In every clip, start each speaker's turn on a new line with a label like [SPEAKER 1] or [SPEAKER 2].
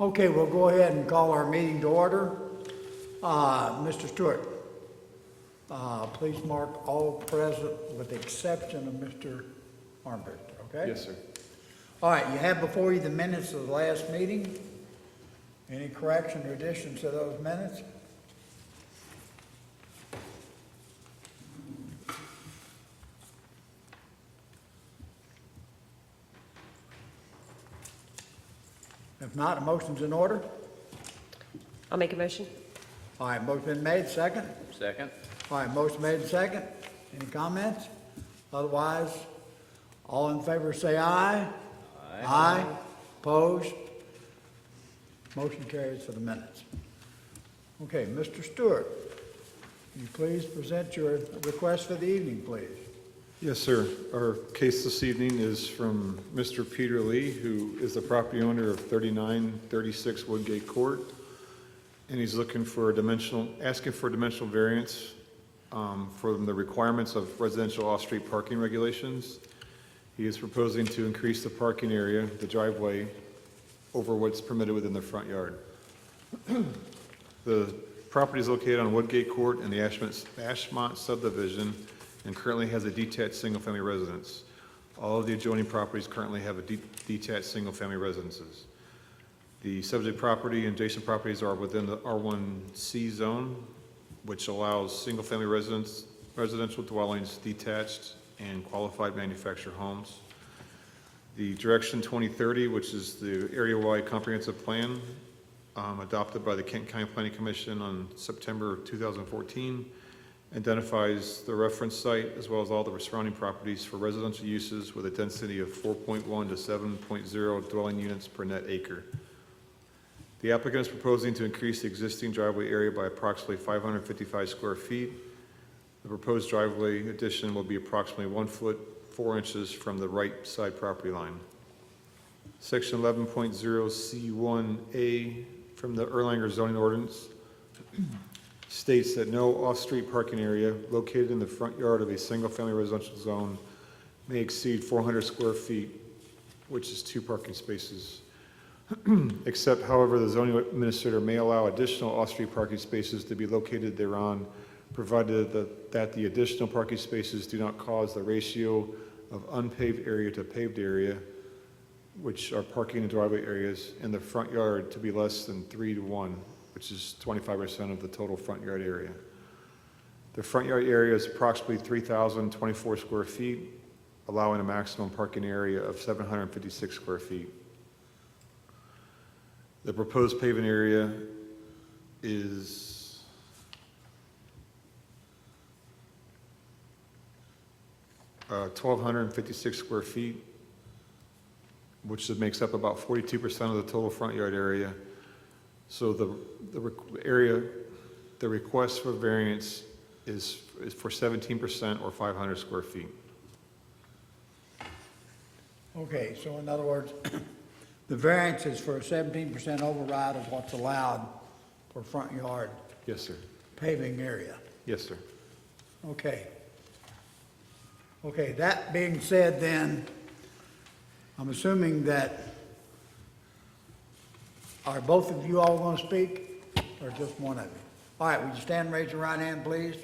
[SPEAKER 1] Okay, we'll go ahead and call our meeting to order. Mr. Stewart, please mark all present with the exception of Mr. Armbruster, okay?
[SPEAKER 2] Yes, sir.
[SPEAKER 1] All right, you have before you the minutes of the last meeting. Any correction or additions to those minutes? If not, a motion's in order.
[SPEAKER 3] I'll make a motion.
[SPEAKER 1] All right, motion been made, second.
[SPEAKER 2] Second.
[SPEAKER 1] All right, motion made, second. Any comments? Otherwise, all in favor say aye. Aye. Opposed? Motion carries for the minutes. Okay, Mr. Stewart, will you please present your request for the evening, please?
[SPEAKER 4] Yes, sir. Our case this evening is from Mr. Peter Lee, who is the property owner of 3936 Woodgate Court. And he's looking for asking for a dimensional variance from the requirements of residential off-street parking regulations. He is proposing to increase the parking area, the driveway, over what's permitted within the front yard. The property is located on Woodgate Court in the Ashmont subdivision and currently has a detached single-family residence. All of the adjoining properties currently have a detached single-family residences. The subject property and adjacent properties are within the R1C zone, which allows single-family residential dwellings detached and qualified manufactured homes. The Direction 2030, which is the area-wide comprehensive plan adopted by the Kent County Planning Commission on September 2014, identifies the reference site as well as all the surrounding properties for residential uses with a density of 4.1 to 7.0 dwelling units per net acre. The applicant is proposing to increase the existing driveway area by approximately 555 square feet. The proposed driveway addition will be approximately 1 foot 4 inches from the right side property line. Section 11.0C1A from the Erlanger zoning ordinance states that no off-street parking area located in the front yard of a single-family residential zone may exceed 400 square feet, which is 2 parking spaces. Except, however, the zoning administrator may allow additional off-street parking spaces to be located thereon, provided that the additional parking spaces do not cause the ratio of unpaved area to paved area, which are parking and driveway areas, in the front yard to be less than 3 to 1, which is 25% of the total front yard area. The front yard area is approximately 3,024 square feet, allowing a maximum parking area of 756 square feet. The proposed paving area is 1,256 square feet, which makes up about 42% of the total front yard area. So the request for variance is for 17% or 500 square feet.
[SPEAKER 1] Okay, so in other words, the variance is for a 17% override of what's allowed for front yard
[SPEAKER 4] Yes, sir.
[SPEAKER 1] paving area.
[SPEAKER 4] Yes, sir.
[SPEAKER 1] Okay. Okay, that being said then, I'm assuming that, are both of you all going to speak, or just one of you? All right, would you stand and raise your right hand, please?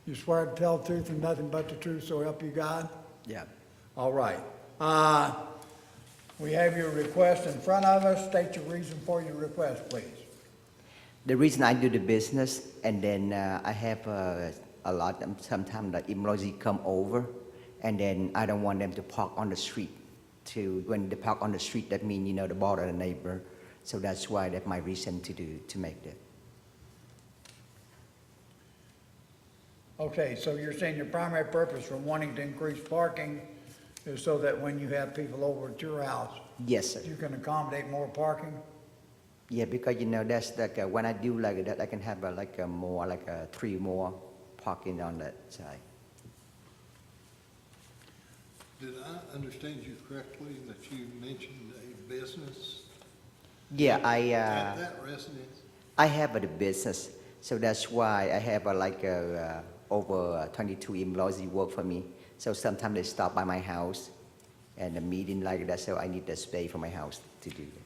[SPEAKER 1] You swear to tell the truth and nothing but the truth, so help you God?
[SPEAKER 5] Yeah.
[SPEAKER 1] All right. We have your request in front of us. State your reason for your request, please.
[SPEAKER 5] The reason I do the business, and then I have a lot, sometimes the employees come over, and then I don't want them to park on the street. When they park on the street, that means, the bother the neighbor. So that's why that's my reason to make that.
[SPEAKER 1] Okay, so you're saying your primary purpose for wanting to increase parking is so that when you have people over at your house,
[SPEAKER 5] Yes, sir.
[SPEAKER 1] you can accommodate more parking?
[SPEAKER 5] Yeah, because that's like when I do like that, I can have more 3 more parking on that side.
[SPEAKER 6] Did I understand you correctly that you mentioned a business
[SPEAKER 5] Yeah,
[SPEAKER 6] at that residence?
[SPEAKER 5] I have a business, so that's why I have over 22 employees work for me. So sometimes they stop by my house, and a meeting like that, so I need the space for my house to do that.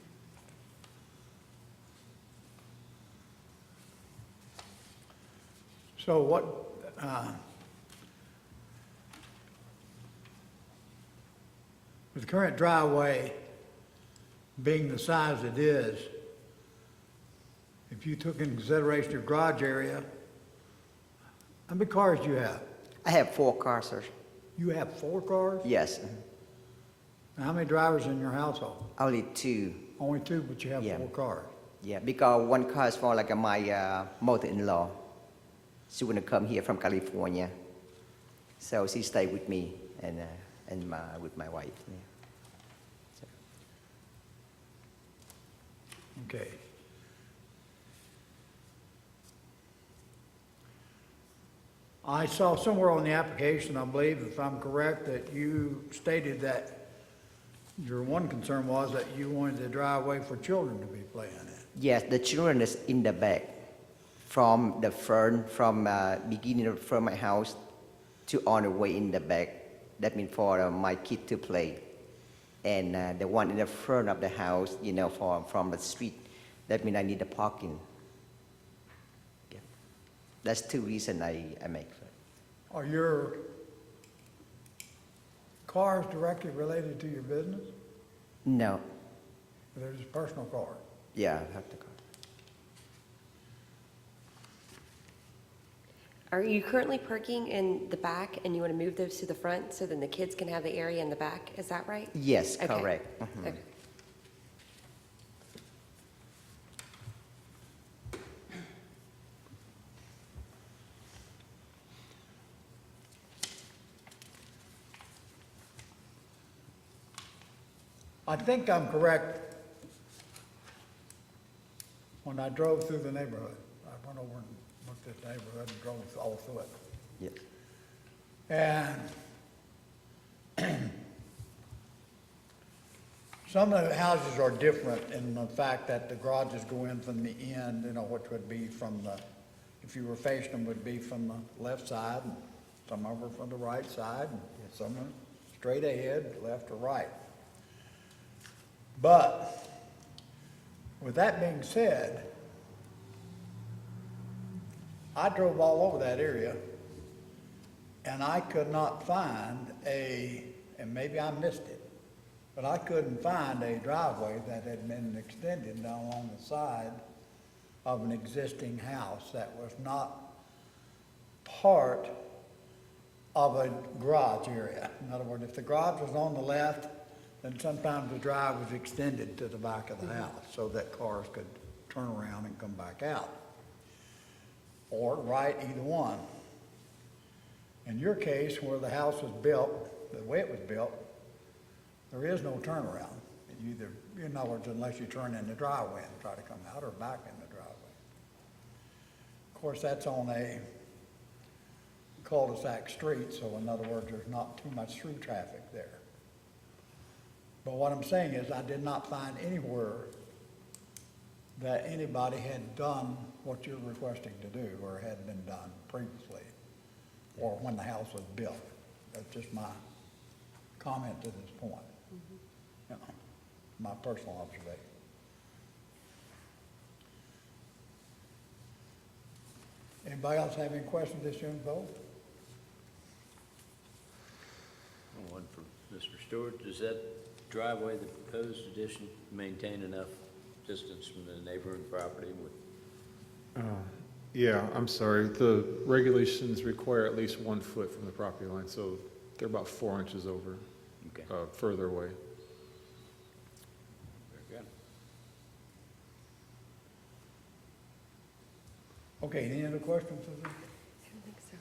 [SPEAKER 1] So what, with the current driveway being the size it is, if you took into consideration your garage area, how many cars do you have?
[SPEAKER 5] I have 4 cars, sir.
[SPEAKER 1] You have 4 cars?
[SPEAKER 5] Yes,
[SPEAKER 1] And how many drivers in your household?
[SPEAKER 5] only 2.
[SPEAKER 1] Only 2, but you have
[SPEAKER 5] Yeah.
[SPEAKER 1] 4 cars.
[SPEAKER 5] Yeah, because one car is for like my mother-in-law. She wanna come here from California, so she stay with me and with my wife. Yeah. So,
[SPEAKER 1] Okay. I saw somewhere on the application, I believe, if I'm correct, that you stated that your one concern was that you wanted the driveway for children to be playing in.
[SPEAKER 5] yes, the children is in the back, from the front, from beginning from my house to on the way in the back. That means for my kid to play, and the one in the front of the house, you know, from the street. That means I need the parking. Yeah. That's 2 reasons I make for it.
[SPEAKER 1] Are your cars directly related to your business?
[SPEAKER 5] No,
[SPEAKER 1] Or they're just personal cars?
[SPEAKER 5] yeah, I have the car.
[SPEAKER 3] Are you currently parking in the back and you want to move those to the front so then the kids can have the area in the back? Is that right?
[SPEAKER 5] Yes,
[SPEAKER 3] Okay.
[SPEAKER 5] correct. Mhm.
[SPEAKER 3] Okay.
[SPEAKER 1] I think I'm correct. When I drove through the neighborhood, I went over and looked at the neighborhood and drove all through it.
[SPEAKER 5] Yes.
[SPEAKER 1] And some of the houses are different in the fact that the garages go in from the end, you know, which would be from the, if you were facing them, would be from the left side, and some of them are from the right side, and some are straight ahead, left or right. But with that being said, I drove all over that area and I could not find and maybe I missed it, but I couldn't find a driveway that had been extended down along the side of an existing house that was not part of a garage area. In other words, if the garage was on the left, then sometimes the drive was extended to the back of the house so that cars could turn around and come back out. Or right, either one. In your case, where the house was built, the way it was built, there is no turnaround. You either, in other words, unless you turn in the driveway and try to come out or back in the driveway. Of course, that's on a cul-de-sac street, so in other words, there's not too much through traffic there. But what I'm saying is I did not find anywhere that anybody had done what you're requesting to do or had been done previously or when the house was built. That's just my comment to this point. You know, my personal observation. Anybody else have any questions this young fellow?
[SPEAKER 2] One for Mr. Stewart. Does that driveway, the proposed addition, maintain enough distance from the neighboring property with?
[SPEAKER 4] Yeah, I'm sorry. The regulations require at least 1 foot from the property line, so they're about 4 inches over,
[SPEAKER 2] Okay,
[SPEAKER 4] further away.
[SPEAKER 2] very good.
[SPEAKER 1] Okay, any other questions?
[SPEAKER 3] I don't think so.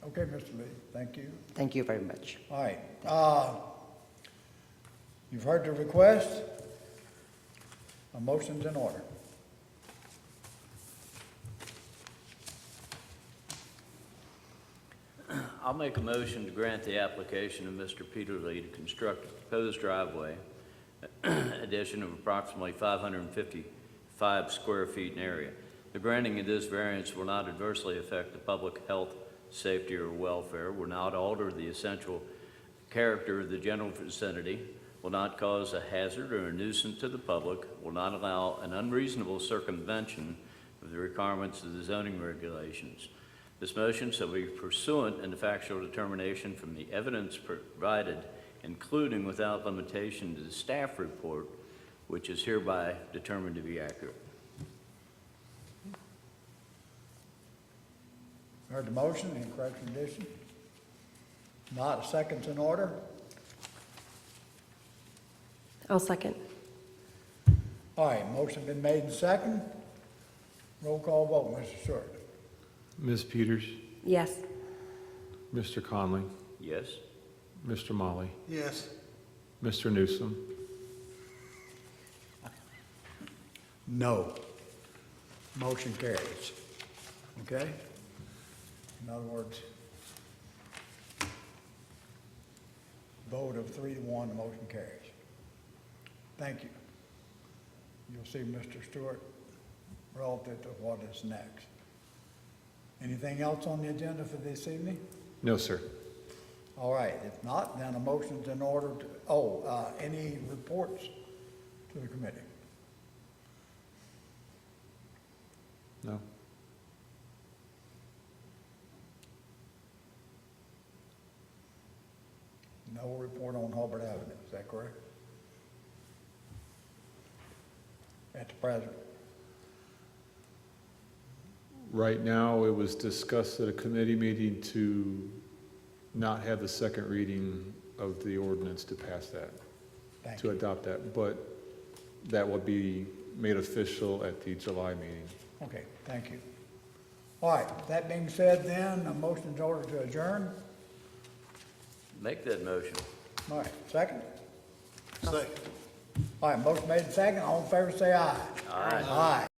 [SPEAKER 1] Okay, Mr. Lee, thank you.
[SPEAKER 5] Thank you very much.
[SPEAKER 1] All right, you've heard the request. A motion's in order.
[SPEAKER 2] I'll make a motion to grant the application of Mr. Peter Lee to construct a proposed driveway addition of approximately 555 square feet in area. The granting of this variance will not adversely affect the public health, safety, or welfare, will not alter the essential character of the general vicinity, will not cause a hazard or a nuisance to the public, will not allow an unreasonable circumvention of the requirements of the zoning regulations. This motion shall be pursuant and the factual determination from the evidence provided, including without limitation to the staff report, which is hereby determined to be accurate.
[SPEAKER 1] Heard the motion, any correction, addition? Not, a second's in order?
[SPEAKER 3] I'll second.
[SPEAKER 1] All right, motion been made and second. Roll call vote, Mr. Stewart.
[SPEAKER 4] Ms. Peters,
[SPEAKER 3] Yes.
[SPEAKER 4] Mr. Conley,
[SPEAKER 2] Yes?
[SPEAKER 4] Mr. Molly,
[SPEAKER 6] Yes.
[SPEAKER 4] Mr. Newsom,
[SPEAKER 1] No. Motion carries. Okay? In other words, vote of 3-1, the motion carries. Thank you. You'll see Mr. Stewart relative to what is next. Anything else on the agenda for this evening?
[SPEAKER 4] no, sir.
[SPEAKER 1] All right, if not, then a motion's in order to, any reports to the committee?
[SPEAKER 4] No.
[SPEAKER 1] No report on Hobart Avenue, is that correct? At the present?
[SPEAKER 4] Right now, it was discussed at a committee meeting to not have the second reading of the ordinance to pass that,
[SPEAKER 1] Thank
[SPEAKER 4] to
[SPEAKER 1] you.
[SPEAKER 4] adopt that, but that will be made official at the July meeting.
[SPEAKER 1] Okay, thank you. All right, that being said then, a motion's in order to adjourn.
[SPEAKER 2] Make that motion.
[SPEAKER 1] All right, second?
[SPEAKER 6] Second.
[SPEAKER 1] All right, motion made and second, all in favor say aye.
[SPEAKER 2] Aye.
[SPEAKER 1] Aye.